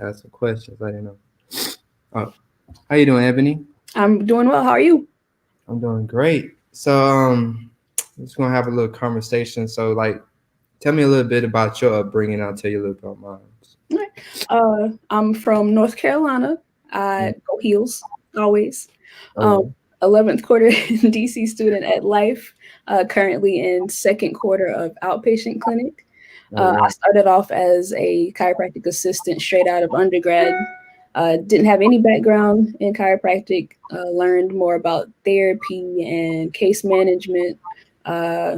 ask some questions. I didn't know. Oh, how you doing, Ebony? I'm doing well. How are you? I'm doing great. So, I'm just gonna have a little conversation. So, like, tell me a little bit about your upbringing. I'll tell you a little about mine. All right. I'm from North Carolina. I Mm. go heels always. Oh Um, yeah. 11th quarter DC student at Life. Currently in second quarter of outpatient clinic. Oh I wow. started off as a chiropractic assistant straight out of undergrad. Didn't have any background in chiropractic. Learned more about therapy and case management. Uh,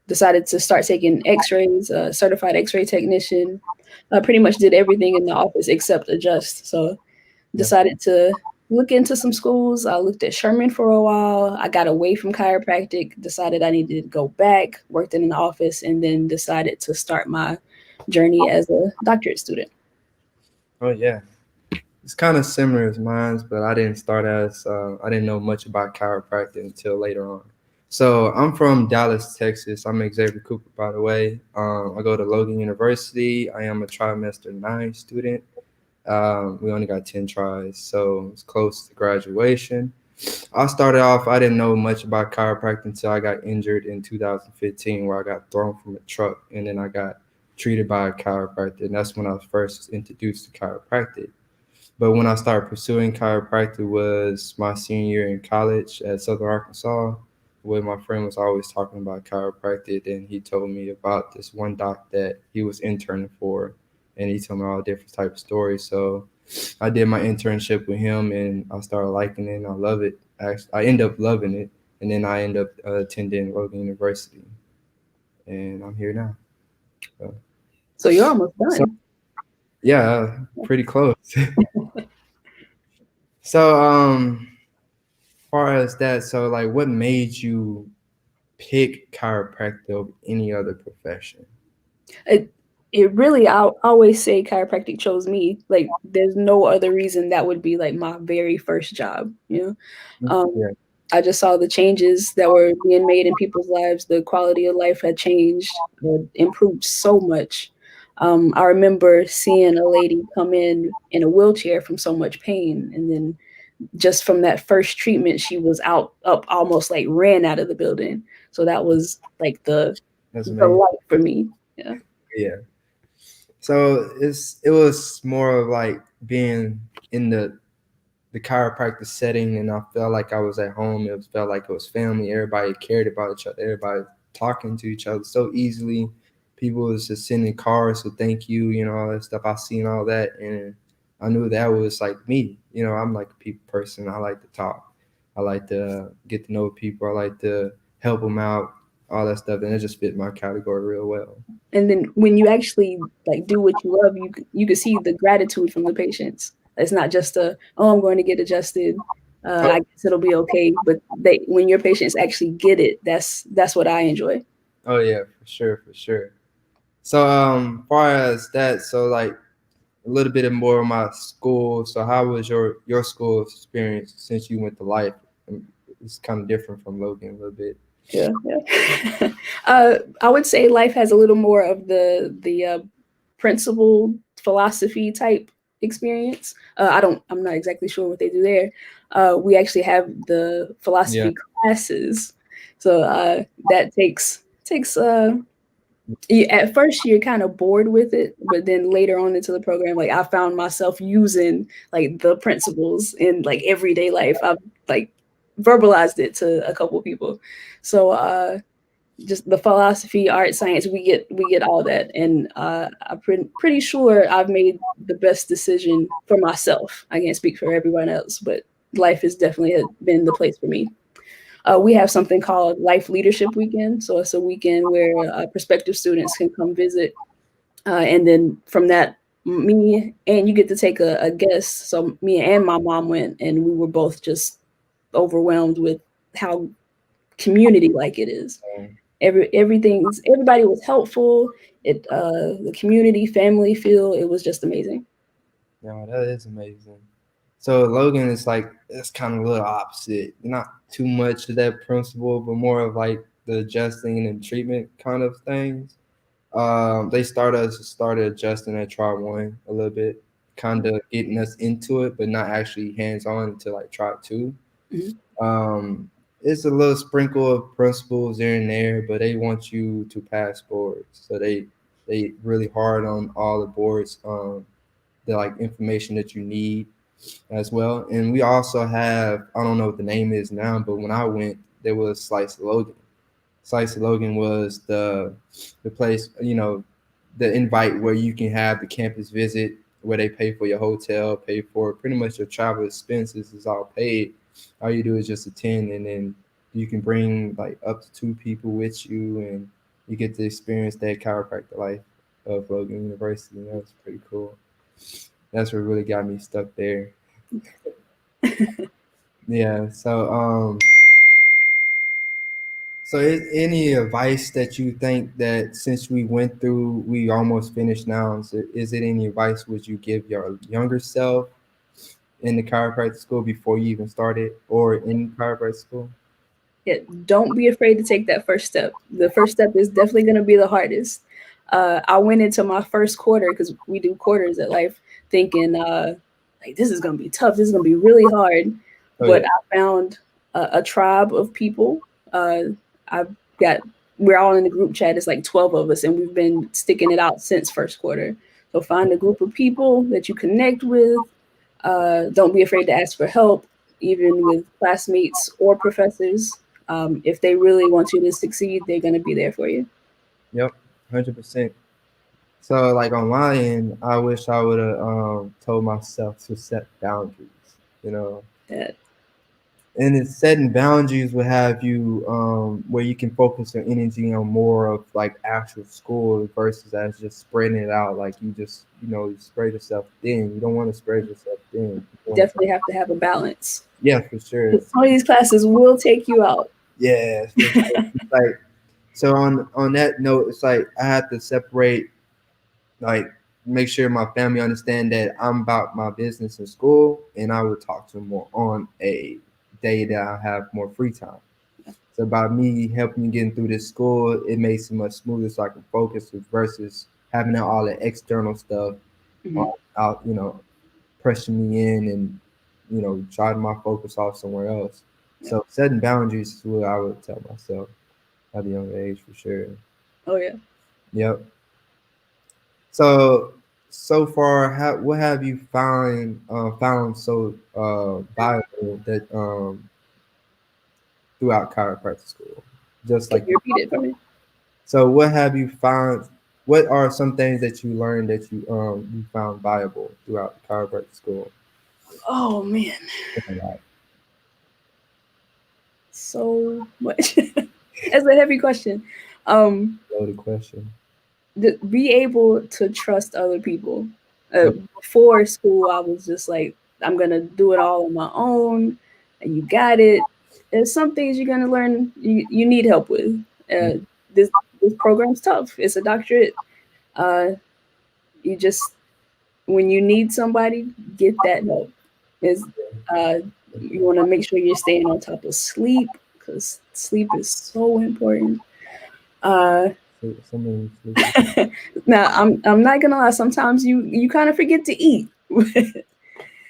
Decided to start taking x-rays, certified x-ray technician. Pretty much did everything in the office except adjust. So Yeah. decided to look into some schools. I looked at Sherman for a while. I got away from chiropractic, decided I needed to go back, worked in an office, and then decided to start my journey as a doctorate student. Oh yeah. It's kind of similar as mine, but I didn't start as I didn't know much about chiropractic until later on. So I'm from Dallas, Texas. I'm Xavier Cooper, by the way. I go to Logan University. I am a trimester 9 student. We only got 10 tries, so it's close to graduation. I started off, I didn't know much about chiropractic until I got injured in 2015, where I got thrown from a truck and then I got treated by a chiropractor. And that's when I was first introduced to chiropractic. But when I started pursuing chiropractic was my senior year in college at Southern Arkansas, where my friend was always talking about chiropractic, and he told me about this one doc that he was interning for, and he told me all different type of stories. So I did my internship with him, and I started liking it, and I love it. Actually, I end up loving it, and then I end up attending Logan University, and I'm here now. So, So you're almost so done. yeah, pretty close. So far as that, so like, what made you pick chiropractic over any other profession? It, it really, I'll always say chiropractic chose me. Like, there's no other reason that would be like my very first job, you know? Yeah. I just saw the changes that were being made in people's lives. The quality of life had changed, improved so much. I remember seeing a lady come in a wheelchair from so much pain, and then just from that first treatment, she was out up almost like ran out of the building. So that was like That's the amazing. light for me. Yeah. Yeah. So it was more of like being in the chiropractic setting, and I felt like I was at home. It felt like it was family. Everybody cared about each other. Everybody talking to each other so easily. People was just sending cards, so thank you, all that stuff. I seen all that, and I knew that was like me. I'm like a people person. I like to talk. I like to get to know people. I like to help them out, all that stuff, and it just fit my category real well. And then when you actually like do what you love, you can see the gratitude from the patients. It's not just a, oh, I'm going to get adjusted. I guess it'll be okay. But they when your patients actually get it, that's what I enjoy. Oh yeah, for sure, for sure. So far as that, so like a little bit more of my school. So how was your school experience since you went to Life? It's kind of different from Logan a little bit. Yeah, yeah. I would say life has a little more of the principle philosophy type experience. I'm not exactly sure what they do there. We actually have the Yeah, philosophy classes, so that takes at first you're kind of bored with it, but then later on into the program, like I found myself using like the principles in like everyday life. I've like verbalized it to a couple people. So just the philosophy, art, science, we get all that, and I'm pretty sure I've made the best decision for myself. I can't speak for everyone else, but life has definitely been the place for me. We have something called Life Leadership Weekend. So it's a weekend where prospective students can come visit. And then from that, me and you get to take a guest. So me and my mom went, and we were both just overwhelmed with how community like it is. Everybody was helpful. The community, family feel, it was just amazing. yeah, that is amazing. So Logan is like it's kind of a little opposite. Not too much of that principle, but more of like the adjusting and treatment kind of things. They started adjusting at try one a little bit. kind of getting us into it, but not actually hands on to like try to. Mhm. Um, it's a little sprinkle of principles here and there, but they want you to pass boards, so they really hard on all the boards, the like information that you need as well. And we also have, I don't know what the name is now, but when I went, there was Slice Logan. Slice Logan was the place, the invite where you can have the campus visit, where they pay for your hotel, pay for pretty much your travel expenses is all paid. All you do is just attend, and then you can bring like up to 2 people with you, and you get to experience that chiropractic life of Logan University. And that was pretty cool. That's what really got me stuck there. Yeah. So is any advice that you think that since we went through, we almost finished now, is it any advice would you give your younger self in the chiropractic school before you even started or in chiropractic school? Yeah, don't be afraid to take that first step. The first step is definitely going to be the hardest. I went into my first quarter because we do quarters at life, thinking like this is going to be tough. This is going to be really hard. Oh But yeah. I found a tribe of people. I've got we're all in the group chat. It's like 12 of us, and we've been sticking it out since first quarter. So find a group of people that you connect with. Don't be afraid to ask for help, even with classmates or professors. If they really want you to succeed, they're going to be there for you. Yep. 100%. So like on my end, I wish I would have told myself to set boundaries, you know. That And it's setting boundaries will have you where you can focus your energy on more of like actual school versus as just spreading it out. Like you spread yourself thin. You don't want to spread yourself thin. You wanna, definitely have to have a balance. yeah, for sure. Some of these classes will take you out. Yeah, for sure. Like so on that note, it's like I have to separate, like make sure my family understand that I'm about my business in school, and I will talk to them more on a day that I have more free time. So by me helping you getting through this school, it makes it much smoother so I can focus versus having all the external stuff Mhm. out, pressing me in and, driving my focus off somewhere else. Yeah. So setting boundaries is what I would tell myself at a young age for sure. Oh yeah. Yep. So far, what have you found so valuable that throughout chiropractic school? Just Can like you repeat it for me? so, what have you found? What are some things that you learned that you found valuable throughout the chiropractic school? Oh man, A lot. so much. That's a heavy question. Um, Loaded question. be able to trust other people. Yep. Before school, I was just like, I'm gonna do it all on my own, and you got it. There's some things you're gonna learn you need help with. Uh, this program's tough. It's a doctorate. Uh, you just when you need somebody, get that help. Is uh, you want to make sure you're staying on top of sleep because sleep is so important. Uh, So many sleeping. Now I'm not gonna lie. Sometimes you kind of forget to eat.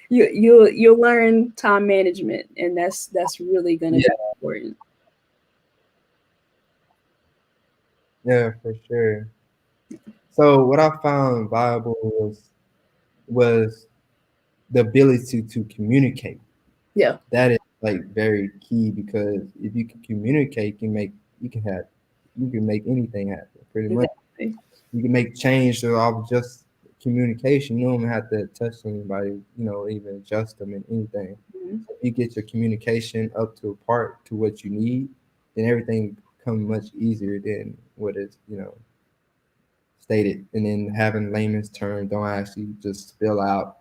You'll learn time management, and that's really gonna Yeah, be important. yeah, for sure. So what I found valuable was the ability to communicate. Yeah, That is like very key because if you can communicate, you can make anything happen pretty much. exactly. You can make change off of just communication. You don't even have to touch anybody, even adjust them in anything. Mhm. If you get your communication up to a part to what you need, then everything becomes much easier than what is, stated. And then having layman's term, don't actually just spell out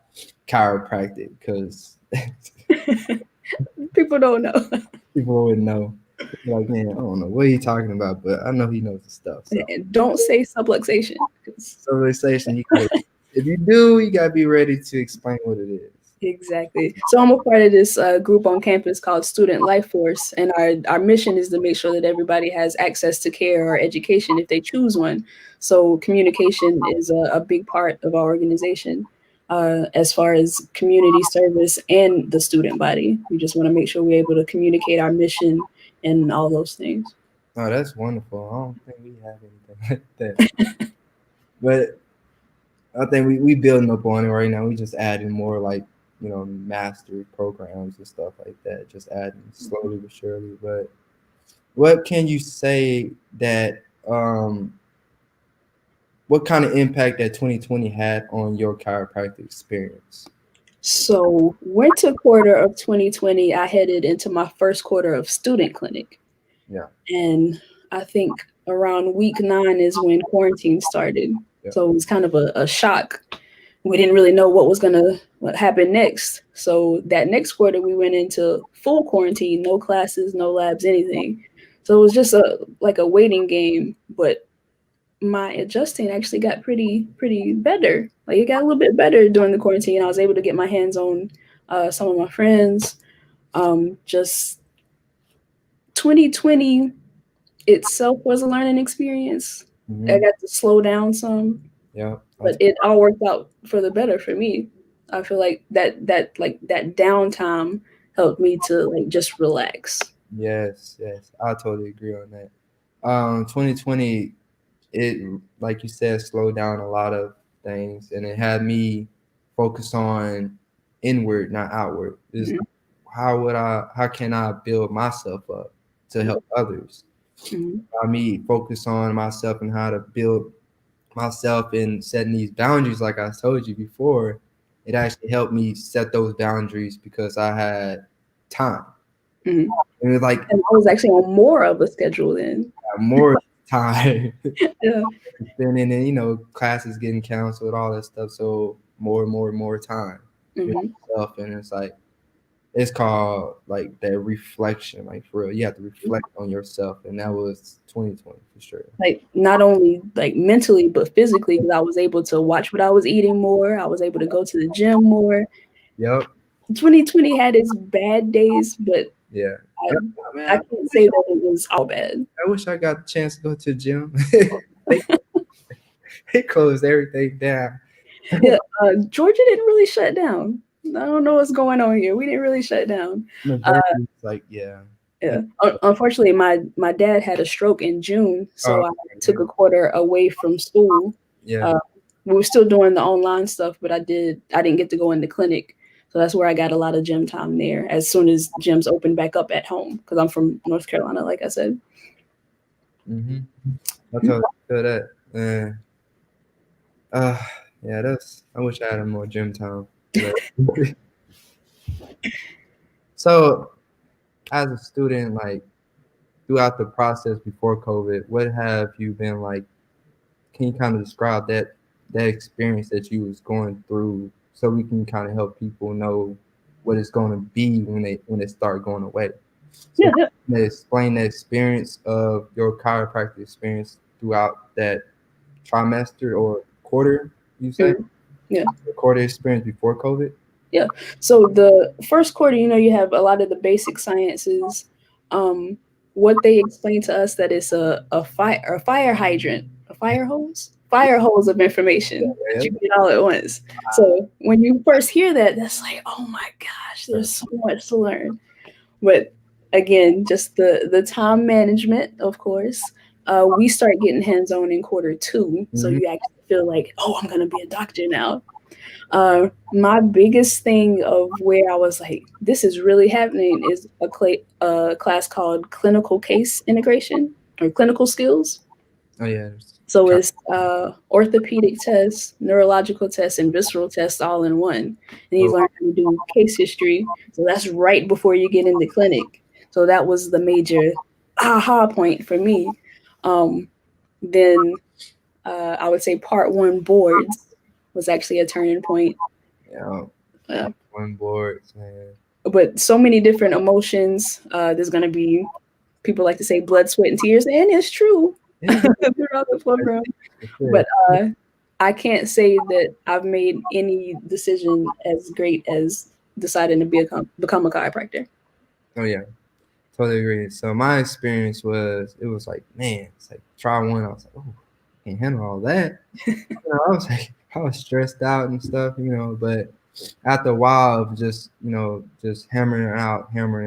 chiropractic because People don't know. people wouldn't know. They're like, man, I don't know what he's talking about, but I know he knows the stuff. So, And don't say subluxation. 'Cause civilization, if you do, you gotta be ready to explain what it is. exactly. So I'm a part of this group on campus called Student Life Force, and our mission is to make sure that everybody has access to care or education if they choose one. So communication is a big part of our organization. as far as community service and the student body. We just want to make sure we're able to communicate our mission and all those things. Oh, that's wonderful. I don't think we have anything like that, but I think we building up on it right now. We just adding more like mastery programs and stuff like that. Just adding slowly but surely. But what can you say that what kind of impact that 2020 had on your chiropractic experience? So, winter quarter of 2020, I headed into my first quarter of student clinic. Yeah. And I think around week 9 is when quarantine started. Yeah. So it was kind of a shock. We didn't really know what was going to happen next. So that next quarter, we went into full quarantine, no classes, no labs, anything. So it was just like a waiting game. But my adjusting actually got pretty better. Like it got a little bit better during the quarantine. I was able to get my hands on some of my friends. Just 2020 itself was a learning experience. Mm-hmm. I got to slow down some. Yeah. But it all worked out for the better for me. I feel like that downtime helped me to like just relax. Yes, I totally agree on that. 2020, it like you said, slowed down a lot of things, and it had me focus on inward, not outward. Mm-hmm. How can I build myself up to help others? Mm-hmm. Me focus on myself and how to build myself and setting these boundaries, like I told you before. It actually helped me set those boundaries because I had time. Mm-hmm. And it was like, and I was actually on more of a schedule then. More time. Yeah. Spending and classes getting canceled, all that stuff. So more time. Mm-hmm. Yourself, and it's like it's called like that reflection, like for real. You have to reflect on yourself, and that was 2020 for sure. Like not only like mentally but physically, because I was able to watch what I was eating more. I was able to go to the gym more. Yep. 2020 had its bad days, but Yeah. I can't say that it was all bad. I wish I got the chance to go to the gym. they closed everything down. Yeah, Georgia didn't really shut down. I don't know what's going on here. We didn't really shut down. Like yeah. Yeah. Unfortunately, my dad had a stroke in June, so I took a quarter away from school. Yeah. We were still doing the online stuff, but I didn't get to go in the clinic. So that's where I got a lot of gym time there as soon as gyms opened back up at home, because I'm from North Carolina, like I said. Mm-hmm. I totally feel that. Yeah, I wish I had more gym time. So, as a student, like throughout the process before COVID, what have you been like? Can you kind of describe that experience that you was going through, so we can kind of help people know what it's going to be when they start going away? So explain the experience of your chiropractic experience throughout that trimester or quarter, you say? Yeah. The quarter experience before COVID? Yeah. So the first quarter, you have a lot of the basic sciences. What they explain to us that it's a fire hydrant, a fire hose of information that you get all at once. So when you first hear that, that's like, oh my gosh, there's so much to learn. But again, just the time management, of course. We start getting hands-on in quarter 2. So you actually feel like, oh, I'm going to be a doctor now. My biggest thing of where I was like, this is really happening is a class called clinical case integration or clinical skills. Oh, yeah. So it's orthopedic tests, neurological tests, and visceral tests all in one. And you learn how to do case history. So that's right before you get in the clinic. So that was the major aha point for me. Then I would say part 1 boards was actually a turning point. Yeah. One boards, man. But so many different emotions. There's going to be, people like to say, blood, sweat, and tears. And it's true. Throughout the program. But I can't say that I've made any decision as great as deciding to become a chiropractor. Oh yeah, totally agree. So my experience was, it was like, man, it's like try one. I was like, oh, can't handle all that. I was like, I was stressed out and stuff, but after a while of just, just hammering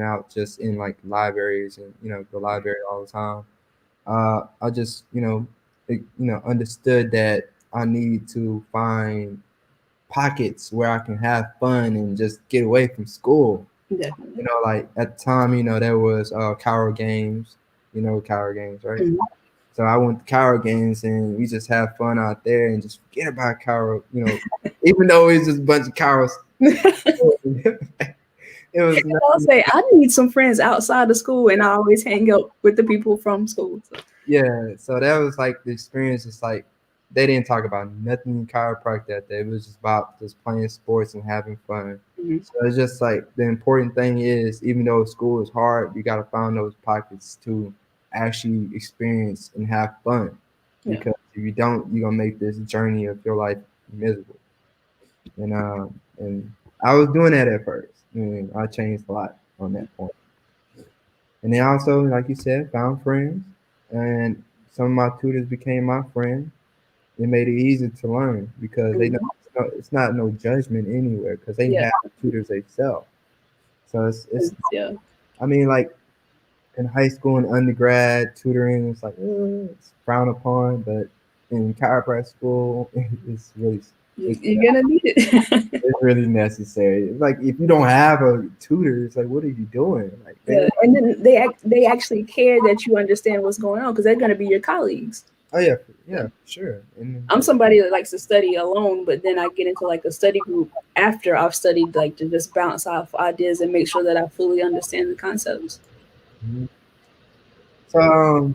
out just in like libraries and, the library all the time, I just, understood that I need to find pockets where I can have fun and just get away from school. Definitely. Like at the time, there was Cairo games, Cairo games, right? Mhm. So I went to Cairo games and we just have fun out there and just forget about Cairo, even though it's just a bunch of Cairos. It was I'll nothing. say I need some friends outside of school, and I always hang out with the people from school. So. Yeah, so that was like the experience. It's like they didn't talk about nothing in chiropractic that day. It was just about just playing sports and having fun. Mhm. So it's just like the important thing is, even though school is hard, you got to find those pockets to actually experience and have fun. Yeah. Because if you don't, you're gonna make this journey of your life miserable. And I was doing that at first, and I changed a lot on that point. And then also, like you said, found friends, and some of my tutors became my friends. It made it easy to learn because they know Mhm. it's not no judgment anywhere because they Yeah. have tutors themselves. So it's Yeah. I mean, like in high school and undergrad, tutoring is like it's frowned upon, but in chiropractic school, it's You're gonna need it. it's really necessary. It's like if you don't have a tutor, it's like what are you doing? Like they Yeah, and then they actually care that you understand what's going on because they're gonna be your colleagues. oh yeah, Yeah. yeah, for sure. And I'm somebody that likes to study alone, but then I get into like a study group after I've studied, like to just bounce off ideas and make sure that I fully understand the concepts. mhm. So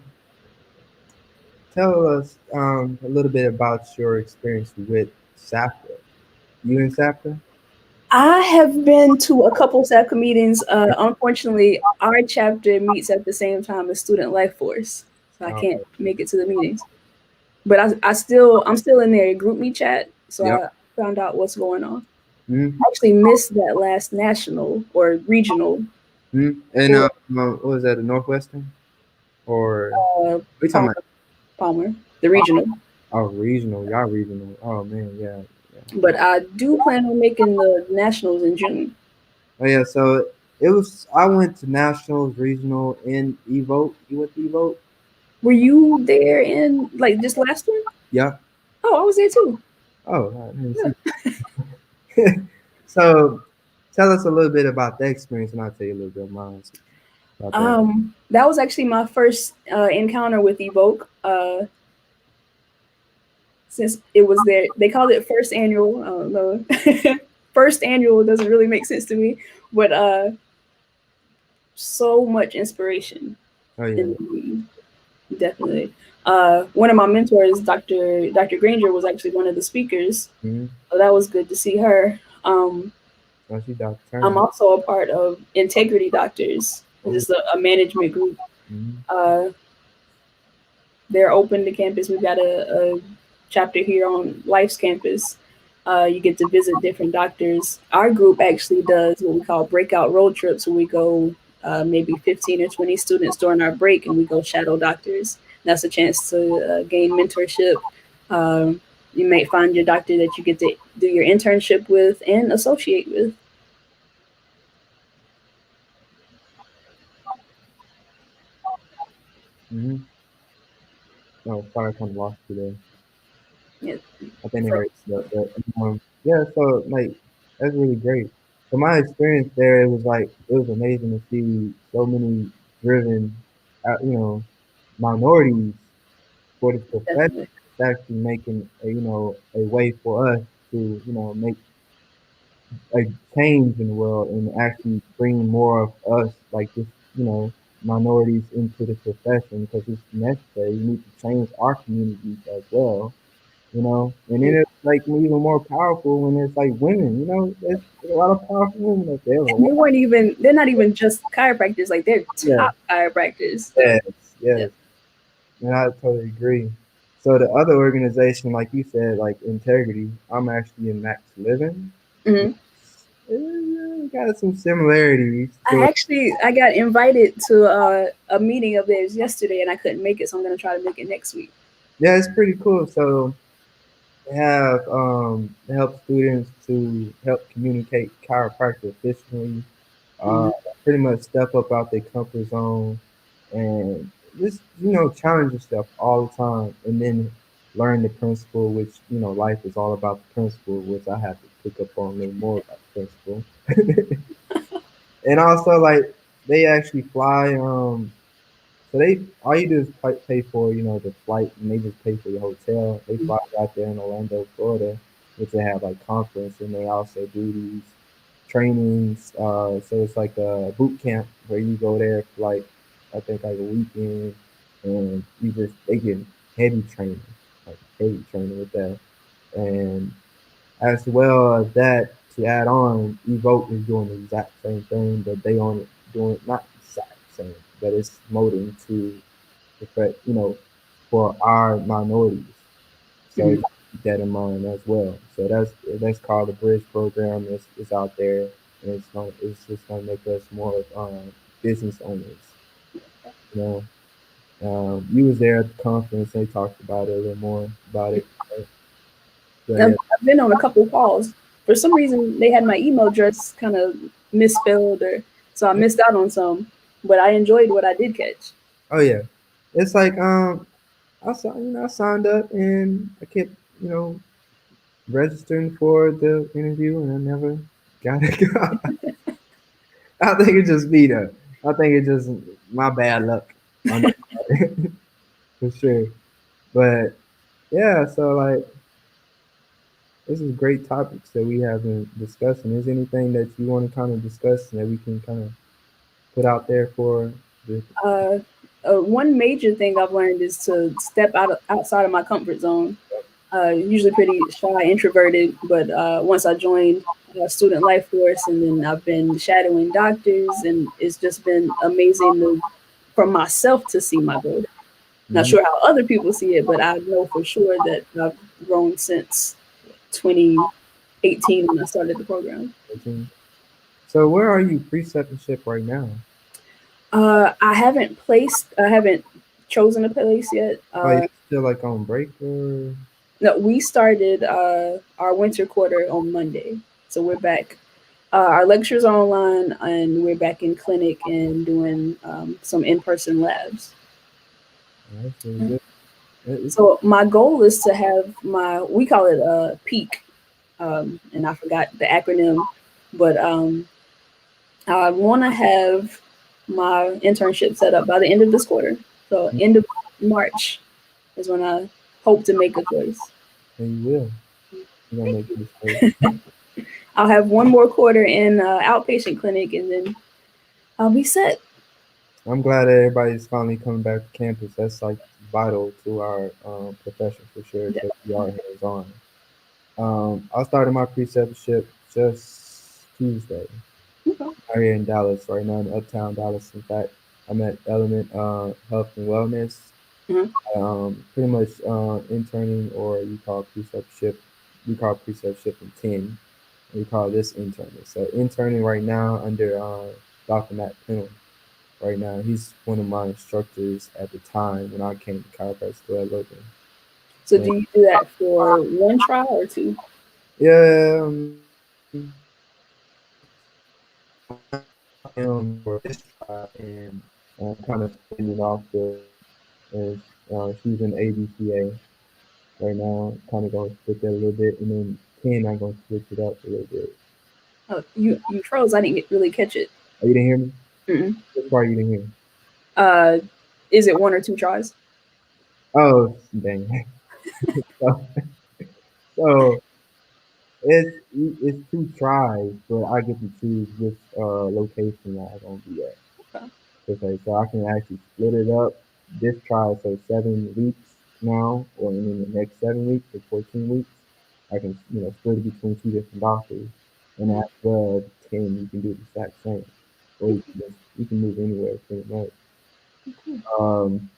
tell us a little bit about your experience with SAFTA. You in SAFTA? I have been to a couple SAPCA meetings. Unfortunately, our chapter meets at the same time as Student Life Force, so I Oh, can't make it to the meetings. But I'm still in their group me chat, so yep. I found out what's going on. Mm-hmm. I actually missed that last national or regional. Mm-hmm. And For what was that? The Northwestern or uh, we talking Palmer, about? Palmer, the regional. Oh, regional. Y'all regional. Oh man, yeah, yeah. But I do plan on making the nationals in June. Oh yeah. So it was. I went to nationals, regional, and Evoke. You went to Evoke? Were you there in like just last one? Yeah. Oh, I was there too. Oh, I didn't Yeah. see. So tell us a little bit about that experience, and I'll tell you a little bit of mine about that. That was actually my first encounter with Evoke. Since it was there, they called it first annual. I don't know. First annual doesn't really make sense to me, but so much inspiration Oh yeah. in the meeting, definitely. One of my mentors, Dr. Granger, was actually one of the speakers, Mm-hmm. so that was good to see her. Oh, she Dr. I'm Turner. also a part of Integrity Doctors, which Oh. is a management group. Mm-hmm. Uh, they're open to campus. We've got a chapter here on Life's campus. You get to visit different doctors. Our group actually does what we call breakout road trips, where we go maybe 15 or 20 students during our break, and we go shadow doctors. That's a chance to gain mentorship. Um, you may find your doctor that you get to do your internship with and associate with. Mm-hmm. Oh, sorry, I kind of lost you there. Yeah, I think they for, heard yeah, so like that's really great. So my experience there, it was amazing to see so many driven, minorities for this profession. definitely. It's actually making a way for us to make a change in the world and actually bring more of us like this minorities into the profession because it's necessary. We need to change our communities as well, and then it's like even more powerful when it's like women, there's a lot of powerful women up there. Like, And they're not even just chiropractors, like they're yeah, top chiropractors. yes, Yeah. yes, and I totally agree. So the other organization, like you said, like Integrity, I'm actually in Max Living. Mhm. Got some similarities to I got invited to a meeting of theirs yesterday, and I couldn't make it, so I'm gonna try to make it next week. yeah, it's pretty cool. So they help students to help communicate chiropractic efficiently, uh, Mhm. pretty much step up out their comfort zone and just challenge yourself all the time, and then learn the principle, which life is all about the principle, which I have to pick up on a little more about the principle. And also like they actually fly. So they all you do is pay for the flight, and they just pay for your hotel. They fly you out there in Orlando, Florida, which they have like conference, and they also do these trainings. So it's like a boot camp where you go there for like I think like a weekend, and they get heavy training, like heavy training with that, and as well as that, to add on, Evoke is doing the exact same thing, but they on doing not the exact same, but it's molding to affect, for our minorities. So you Mhm. keep that in mind as well. So that's called the Bridge program. It's out there, and it's just gonna make us more business owners. You you was there at the conference. They talked about it a little more about it. Go ahead. I've been on a couple of calls. For some reason, they had my email address kind of misspelled, or so I missed out on some. But I enjoyed what I did catch. Oh yeah, it's like I signed up and I kept registering for the interview, and I never got it. I think it's just me though. I think it's just my bad luck on that part, for sure. But yeah, so like this is great topics that we have been discussing. Is anything that you want to kind of discuss and that we can kind of put out there for the Uh, One major thing I've learned is to step outside of my comfort zone. Usually pretty shy, introverted, but once I joined student life force, and then I've been shadowing doctors, and it's just been amazing for myself to see my growth. Not Mhm. sure how other people see it, but I know for sure that I've grown since 2018 when I started the program. So where are you preceptorship right now? I haven't chosen a place yet. Oh, you're still like on break or? No, we started our winter quarter on Monday, so we're back. Our lectures are online, and we're back in clinic and doing some in-person labs. Oh, that's really good. It's So my goal is to have we call it a peak, and I forgot the acronym, but I want to have my internship set up by the end of this quarter. So end of March is when I hope to make a choice. and you will. You're gonna Thank make you. this work. I'll have one more quarter in outpatient clinic, and then I'll be set. I'm glad that everybody's finally coming back to campus. That's like vital to our profession for sure because we are hands on. I started my preceptorship just Tuesday Okay. out here in Dallas, right now in Uptown Dallas. In fact, I'm at Element Health and Wellness. Mhm. Pretty much interning, or you call preceptorship. We call preceptorship in 10. We call this interning. So interning right now under Dr. Matt Pennell. Right now, he's one of my instructors at the time when I came to chiropractic school at Logan. So And do you do that for one trial or two? yeah, him for this trial, and kind of splitting it off as she's in ABCA right now. Kind of going to split that a little bit, and then 10, I'm going to switch it up a little bit. Oh, you froze. I didn't really catch it. Oh, you didn't hear me? Mm-mm. Which part you didn't hear? Uh, is it one or two tries? Oh, dang. so, so it's two tries, but I get to choose which location I'm gonna be at. Okay. Okay, so I can actually split it up. This try, so 7 weeks now, or in the next 7 weeks or 14 weeks, I can split it between two different doctors, and Mhm. after 10, you can do the exact same, or you can move anywhere pretty much. Um,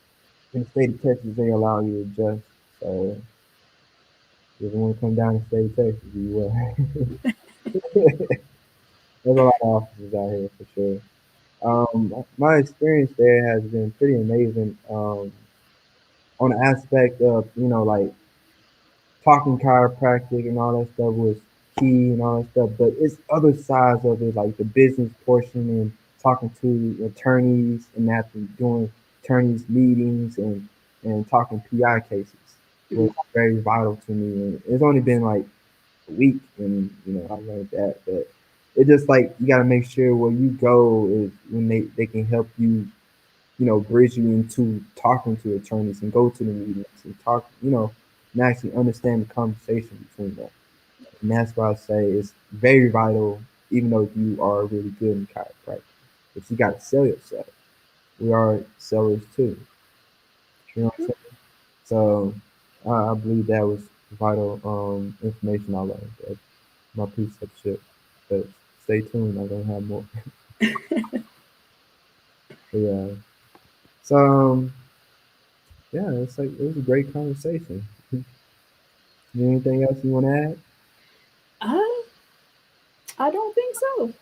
in the state of Texas, they allow you to adjust. So if you want to come down to the state of Texas, you will. There's a lot of offices out here for sure. My experience there has been pretty amazing. On the aspect of like talking chiropractic and all that stuff was key and all that stuff, but it's other sides of it, like the business portion and talking to attorneys and after doing attorneys meetings and talking PI cases was Mhm. very vital to me. And it's only been like a week, and I learned that, but it's just like you got to make sure where you go is when they can help you, bridge you into talking to attorneys and go to the meetings and talk, and actually understand the conversation between them. And that's why I say it's very vital, even though you are really good in chiropractic. But you got to sell yourself. We are sellers too. You know what I'm saying? So I believe that was vital information I learned. That's my piece of shit. But stay tuned. I'm going to have more. But yeah. So, yeah, it's like it was a great conversation. Anything else you want to add? I I don't think so.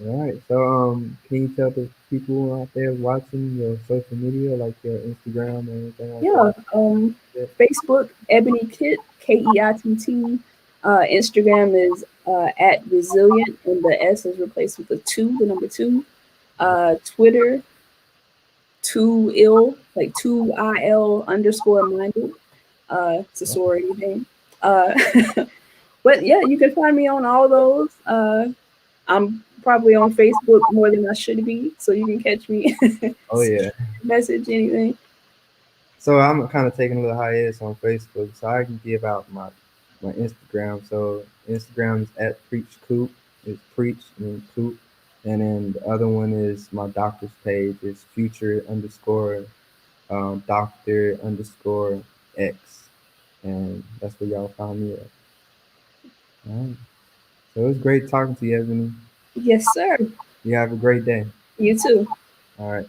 All right. So, can you tell the people out there watching your social media, like your Instagram or anything like Yeah. that? Facebook, Ebony Keitt, Keitt. Instagram is at resilient, and the S is replaced with a two, the number two. Twitter, two ill, like two IL underscore minded. It's a sorority thing. Uh, but yeah, you can find me on all those. I'm probably on Facebook more than I should be, so you can catch me, Oh yeah. message anything. So I'm kind of taking a little hiatus on Facebook, so I can give out my Instagram. So Instagram is at Preach Coop. It's Preach and then Coop, and then the other one is my doctor's page. It's Future underscore Doctor underscore X, and that's where y'all find me at. All right. So it was great talking to you, Ebony. Yes, sir. You have a great day. You too. All right.